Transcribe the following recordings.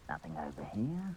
Nothing over here.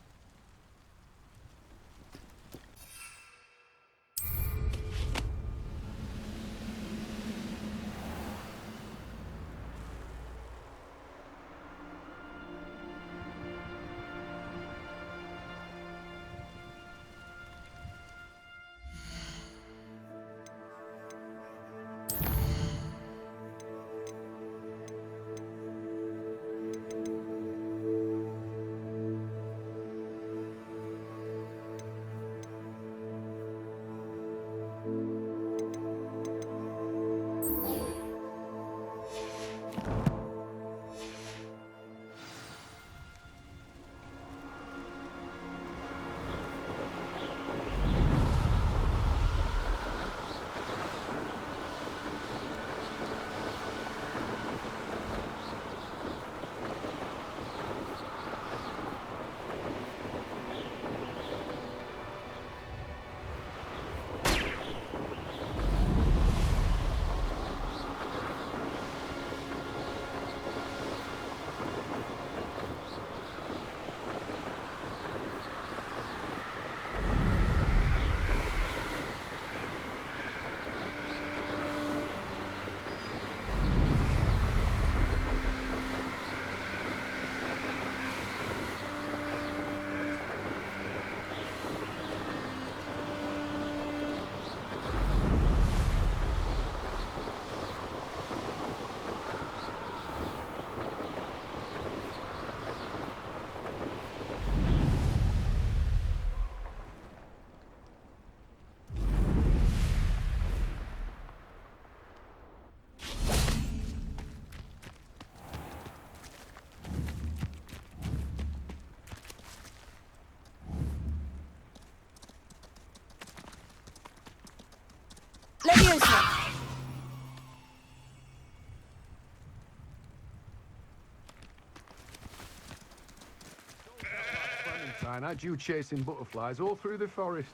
Clementine had you chasing butterflies all through the forest.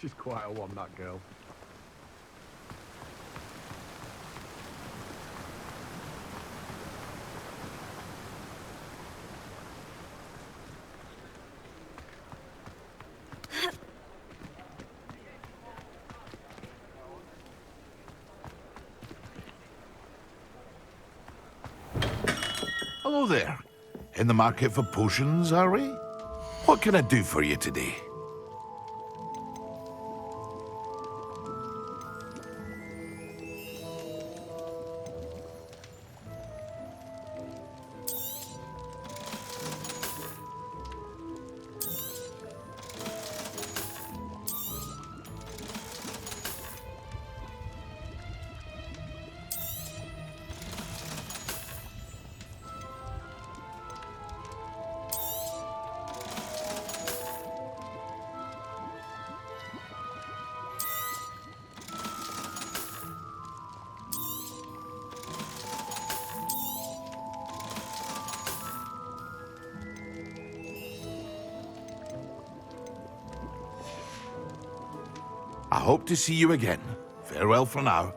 She's quite a one, that girl. Hello there. In the market for potions, are we? What can I do for you today? I hope to see you again. Farewell for now.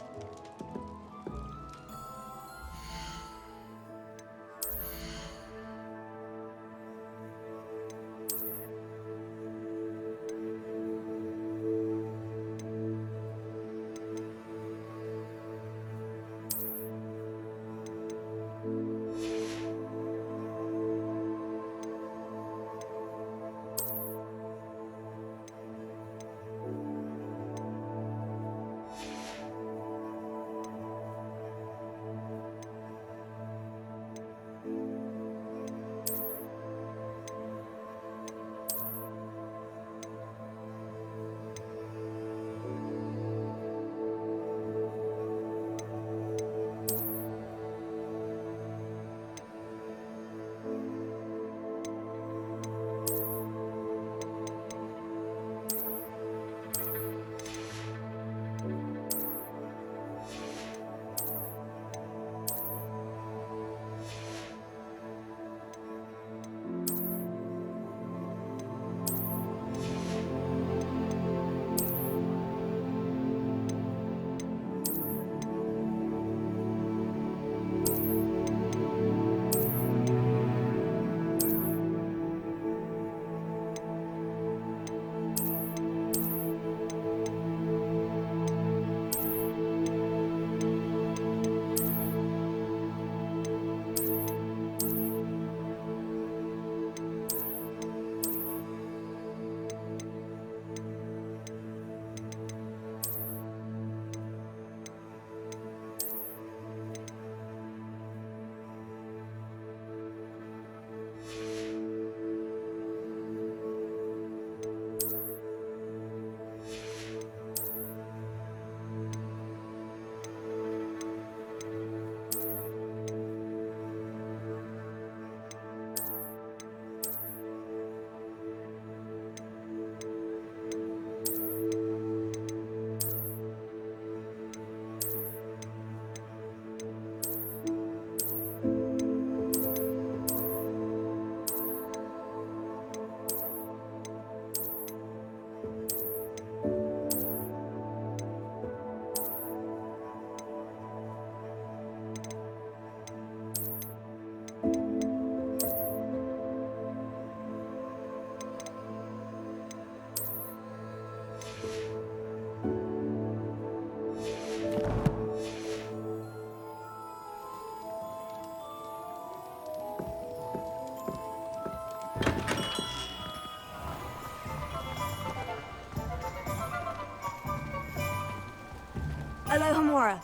Mora.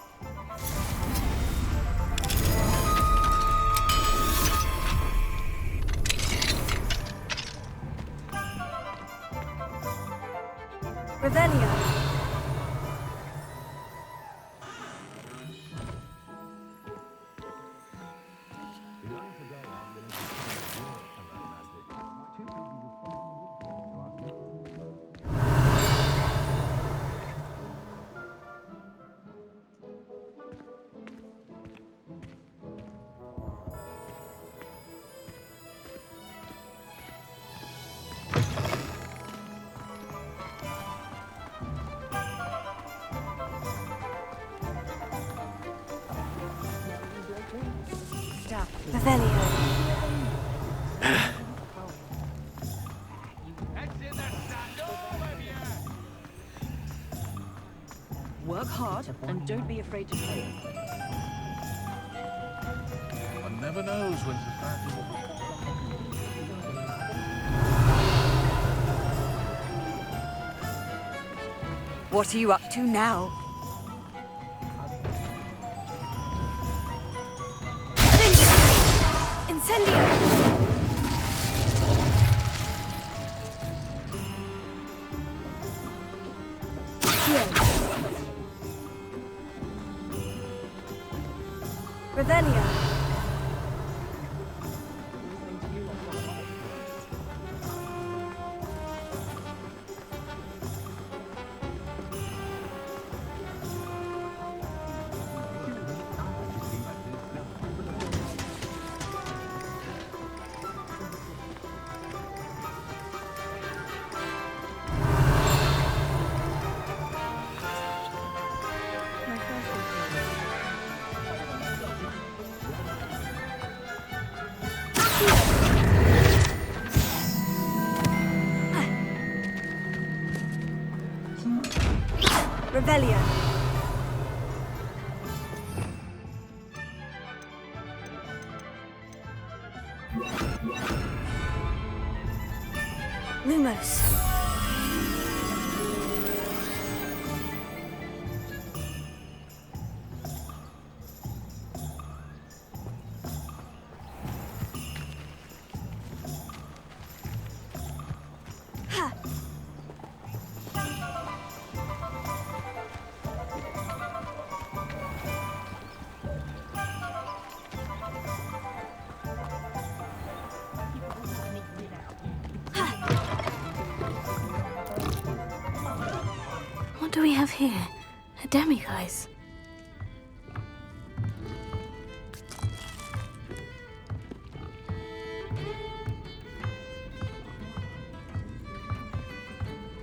Revelio. Revelio. Work hard and don't be afraid to fail. One never knows when to start. What are you up to now? Incendio! Revelio. Revelio. Lumos. Ha! What do we have here? A demiguise.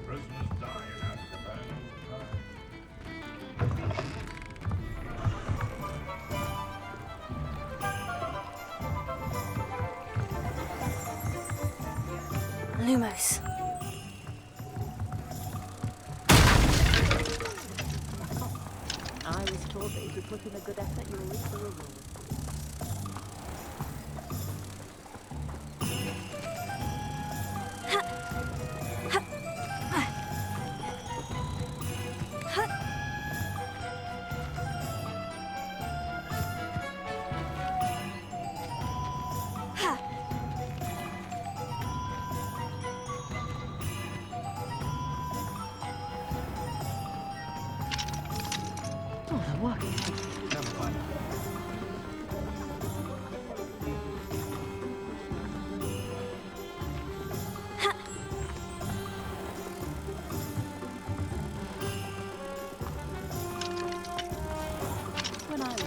Prisoners dying out of the Lumos. I was told that if you put in a good effort, you'll reap the reward. Oh, what? When I was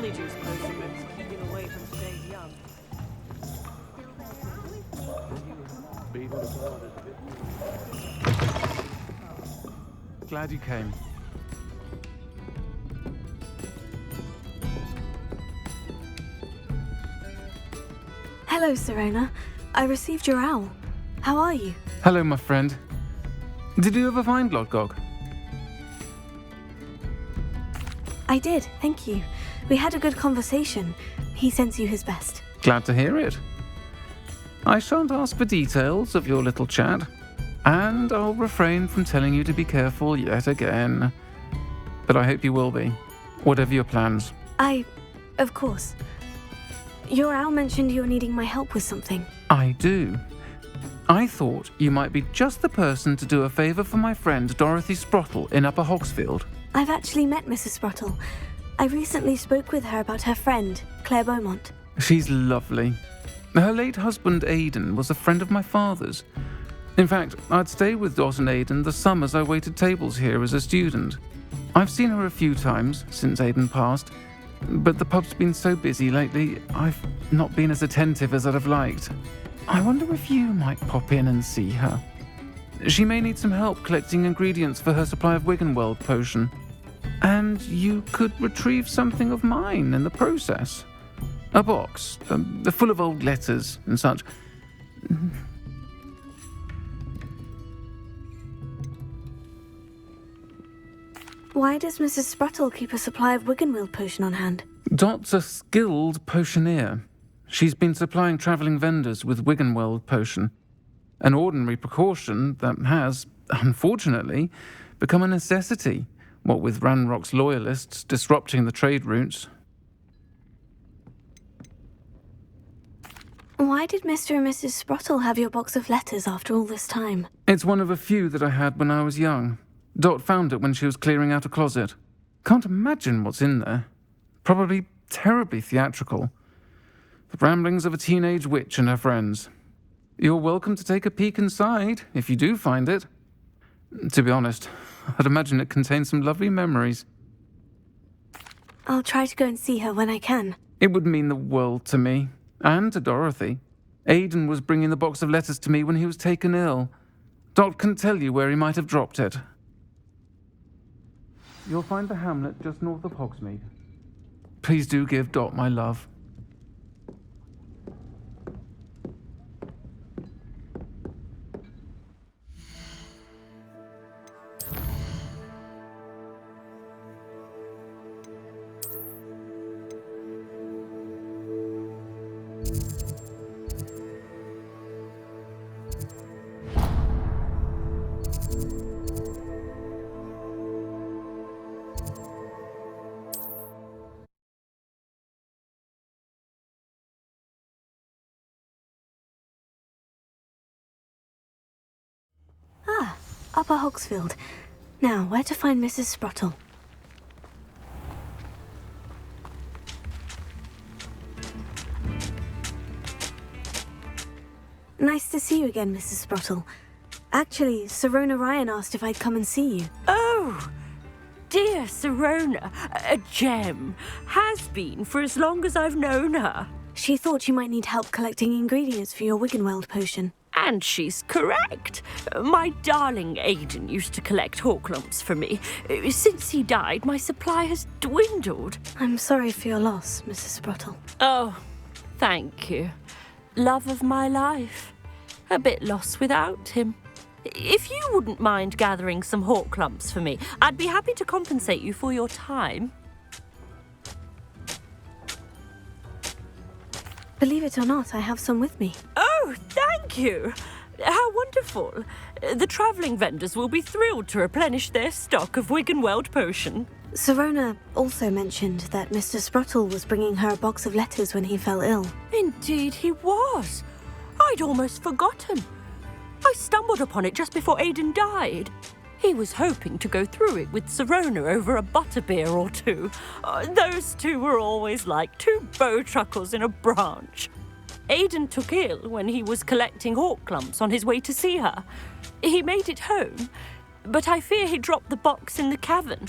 Honeyjuice potion makes keeping away from staying young. Glad you came. Hello, Serona. I received your owl. How are you? Hello, my friend. Did you ever find Lodgog? I did, thank you. We had a good conversation. He sends you his best. Glad to hear it. I shan't ask for details of your little chat, and I'll refrain from telling you to be careful yet again. But I hope you will be, whatever your plans. Of course. Your owl mentioned you were needing my help with something. I do. I thought you might be just the person to do a favour for my friend Dorothy Sprottle in Upper Hogsfield. I've actually met Mrs. Sprottle. I recently spoke with her about her friend, Claire Beaumont. She's lovely. Her late husband Aidan was a friend of my father's. In fact, I'd stay with Dot and Aidan the summers I waited tables here as a student. I've seen her a few times since Aidan passed, but the pub's been so busy lately, I've not been as attentive as I'd have liked. I wonder if you might pop in and see her. She may need some help collecting ingredients for her supply of Wiggenweld potion. And you could retrieve something of mine in the process. A box, full of old letters and such. Why does Mrs. Sprottle keep a supply of Wiggenweld potion on hand? Dot's a skilled potioneer. She's been supplying travelling vendors with Wiggenweld potion. An ordinary precaution that has, unfortunately, become a necessity, what with Ranrock's loyalists disrupting the trade routes. Why did Mr. and Mrs. Sprottle have your box of letters after all this time? It's one of a few that I had when I was young. Dot found it when she was clearing out a closet. Can't imagine what's in there. Probably terribly theatrical. The ramblings of a teenage witch and her friends. You're welcome to take a peek inside, if you do find it. To be honest, I'd imagine it contains some lovely memories. I'll try to go and see her when I can. It would mean the world to me, and to Dorothy. Aidan was bringing the box of letters to me when he was taken ill. Dot can tell you where he might have dropped it. You'll find the hamlet just north of Hogsmeade. Please do give Dot my love. Upper Hogsfield. Now, where to find Mrs. Sprottle? Nice to see you again, Mrs. Sprottle. Actually, Serona Ryan asked if I'd come and see you. Oh, dear Serona, a gem. Has been for as long as I've known her. She thought you might need help collecting ingredients for your Wiggenweld potion. And she's correct. My darling Aidan used to collect hawklumps for me. Since he died, my supply has dwindled. I'm sorry for your loss, Mrs. Sprottle. Oh, thank you. Love of my life. A bit lost without him. If you wouldn't mind gathering some hawklumps for me, I'd be happy to compensate you for your time. Believe it or not, I have some with me. Oh, thank you. How wonderful. The travelling vendors will be thrilled to replenish their stock of Wiggenweld potion. Serona also mentioned that Mr. Sprottle was bringing her a box of letters when he fell ill. Indeed he was. I'd almost forgotten. I stumbled upon it just before Aidan died. He was hoping to go through it with Serona over a butterbeer or two. Those two were always like two bowtruckles in a branch. Aidan took ill when he was collecting hawklumps on his way to see her. He made it home, but I fear he dropped the box in the cavern.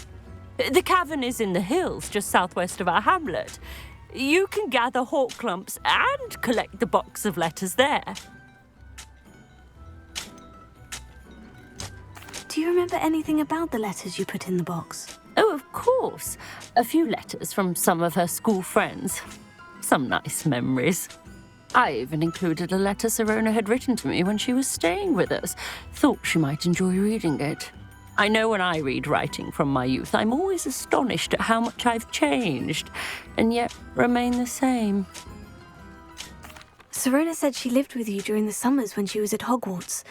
The cavern is in the hills just southwest of our hamlet. You can gather hawk clumps and collect the box of letters there. Do you remember anything about the letters you put in the box? Oh, of course. A few letters from some of her school friends. Some nice memories. I even included a letter Sirona had written to me when she was staying with us. Thought she might enjoy reading it. I know when I read writing from my youth, I'm always astonished at how much I've changed, and yet remain the same. Sirona said she lived with you during the summers when she was at Hogwarts.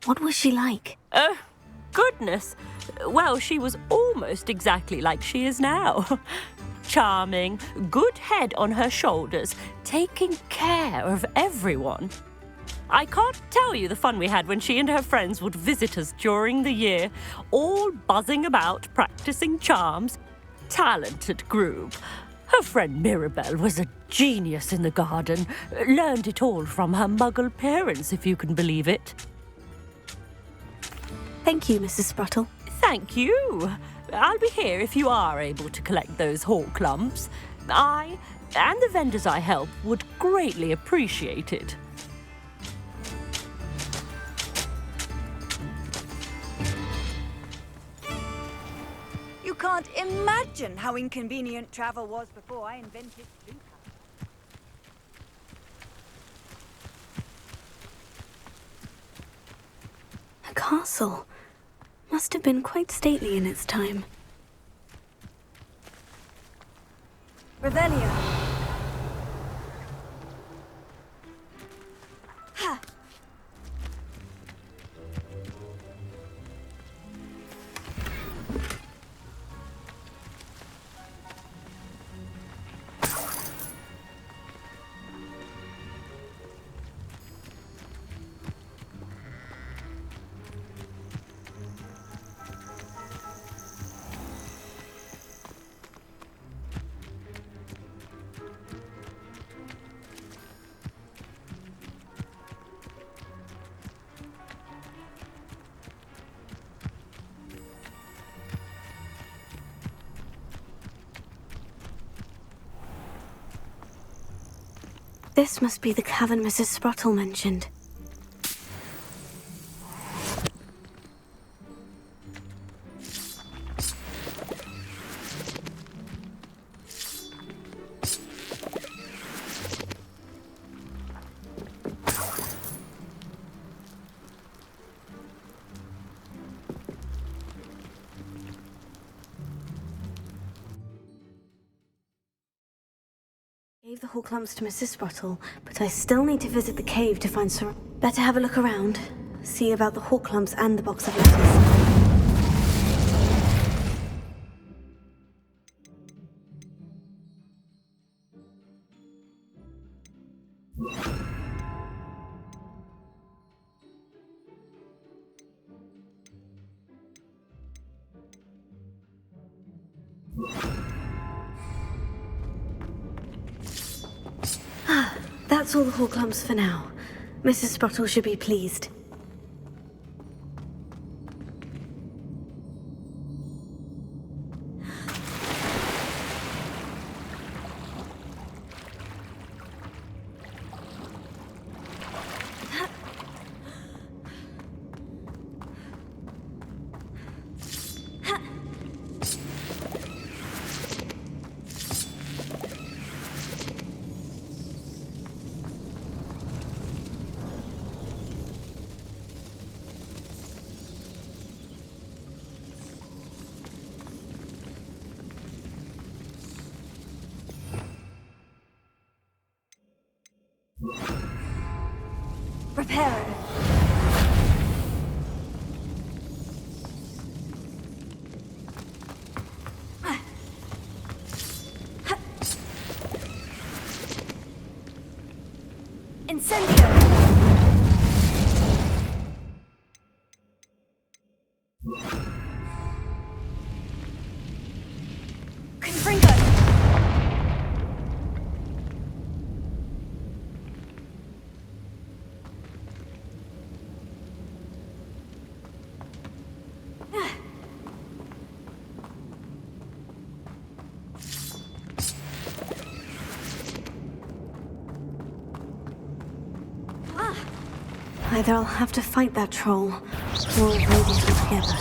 What was she like? Oh, goodness. Well, she was almost exactly like she is now. Charming, good head on her shoulders, taking care of everyone. I can't tell you the fun we had when she and her friends would visit us during the year, all buzzing about, practicing charms. Talented group. Her friend Mirabelle was a genius in the garden. Learned it all from her muggle parents, if you can believe it. Thank you, Mrs. Spruttle. Thank you. I'll be here if you are able to collect those hawk clumps. I and the vendors I help would greatly appreciate it. You can't imagine how inconvenient travel was before I invented Luca. A castle. Must have been quite stately in its time. Revelio. Ha! This must be the cavern Mrs. Spruttle mentioned. Gave the hawk lumps to Mrs. Spruttle, but I still need to visit the cave to find Sir. Better have a look around. See about the hawk lumps and the box of letters. That's all the hawk lumps for now. Mrs. Spruttle should be pleased. Reparo. Incendio. Confringo. Either I'll have to fight that troll, or avoid it altogether.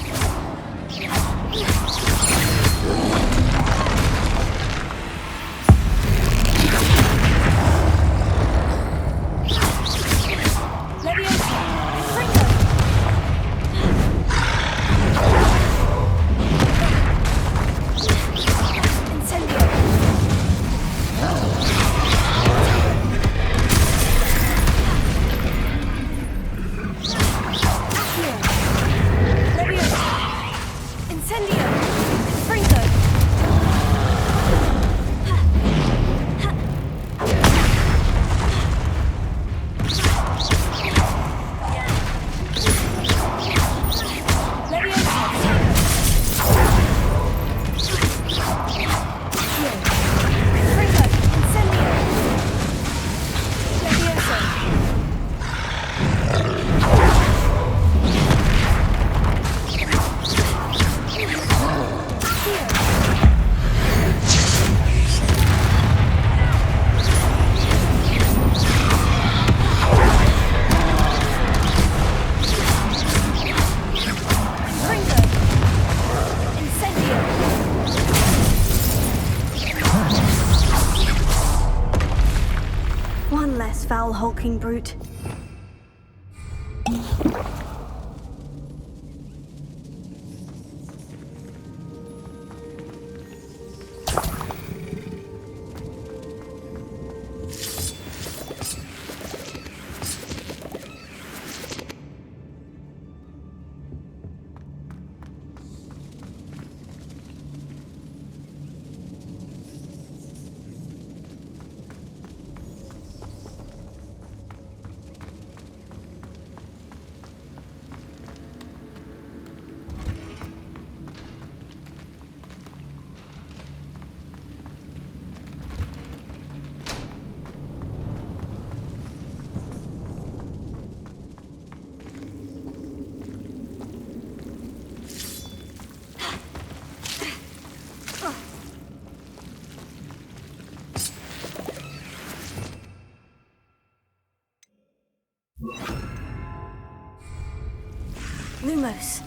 One less foul hulking brute. Lumos.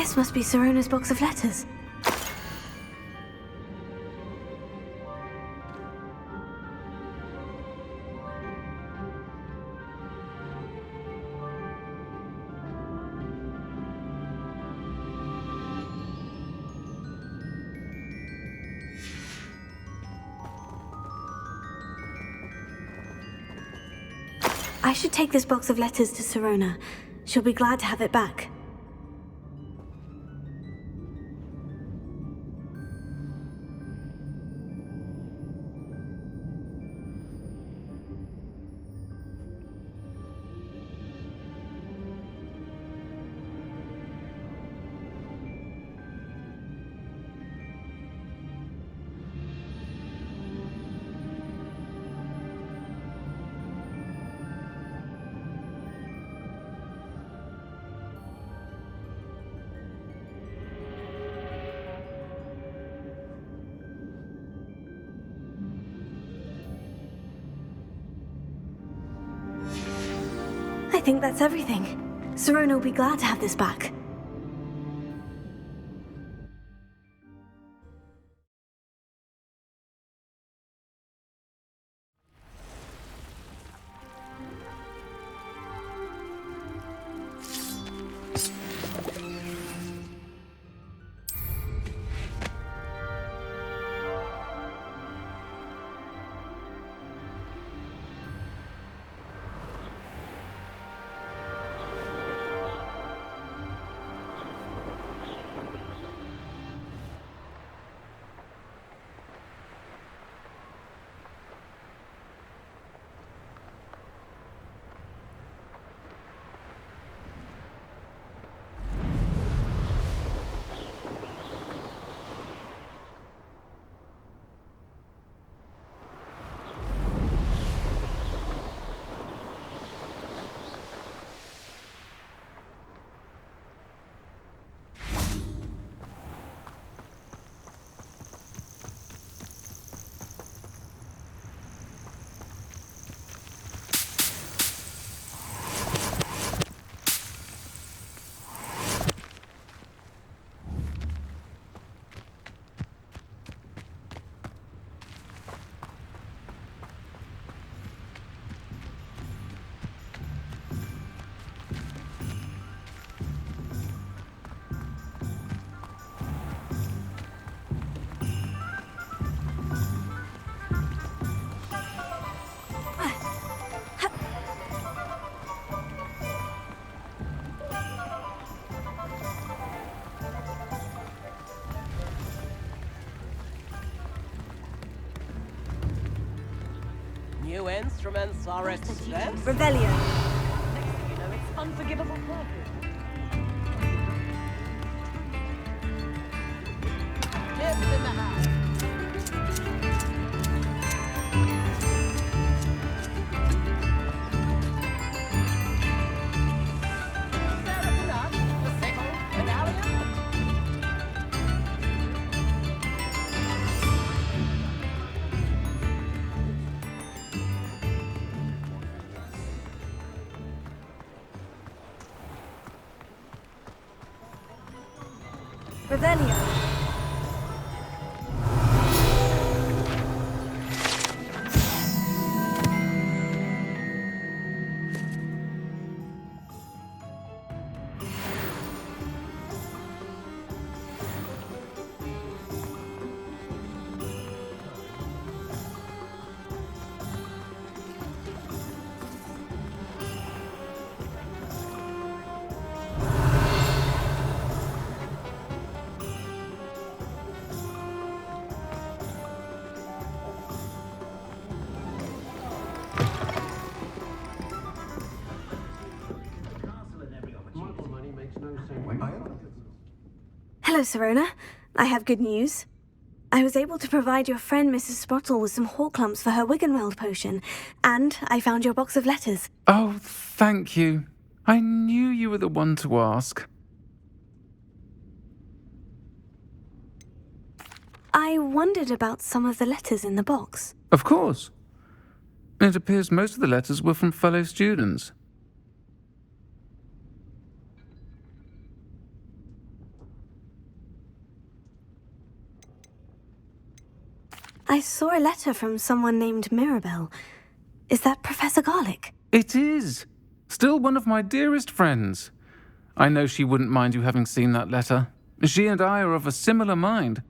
This must be Sirona's box of letters. I should take this box of letters to Sirona. She'll be glad to have it back. I think that's everything. Sirona will be glad to have this back. New instruments are expensive. Revelio. You know, it's unforgivable profit. Tips in the house. Revelio. Hello, Sirona. I have good news. I was able to provide your friend Mrs. Sprottle with some Horklumps for her Wiggenweld potion, and I found your box of letters. Oh, thank you. I knew you were the one to ask. I wondered about some of the letters in the box. Of course. It appears most of the letters were from fellow students. I saw a letter from someone named Mirabelle. Is that Professor Garlick? It is. Still one of my dearest friends. I know she wouldn't mind you having seen that letter. She and I are of a similar mind,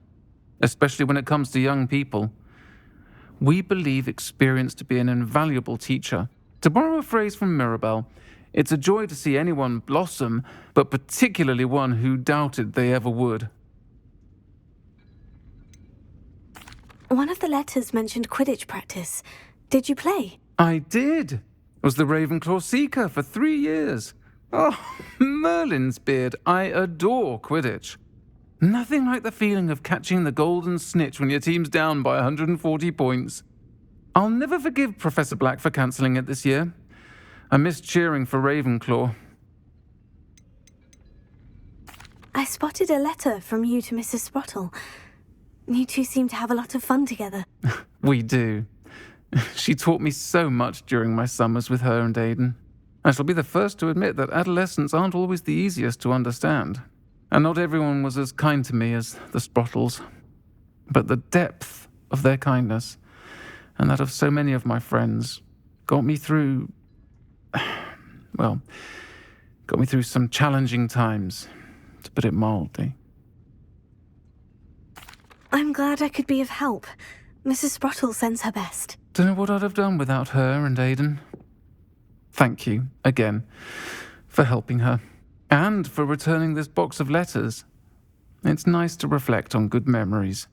especially when it comes to young people. We believe experience to be an invaluable teacher. To borrow a phrase from Mirabelle, it's a joy to see anyone blossom, but particularly one who doubted they ever would. One of the letters mentioned Quidditch practice. Did you play? I did. Was the Ravenclaw Seeker for 3 years. Oh, Merlin's beard. I adore Quidditch. Nothing like the feeling of catching the golden snitch when your team's down by 140 points. I'll never forgive Professor Black for cancelling it this year. I missed cheering for Ravenclaw. I spotted a letter from you to Mrs. Sprottle. You two seem to have a lot of fun together. We do. She taught me so much during my summers with her and Aiden. I shall be the first to admit that adolescents aren't always the easiest to understand. And not everyone was as kind to me as the Sprottles. But the depth of their kindness, and that of so many of my friends, got me through some challenging times, to put it mildly. I'm glad I could be of help. Mrs. Sprottle sends her best. Don't know what I'd have done without her and Aiden. Thank you, again, for helping her, and for returning this box of letters. It's nice to reflect on good memories.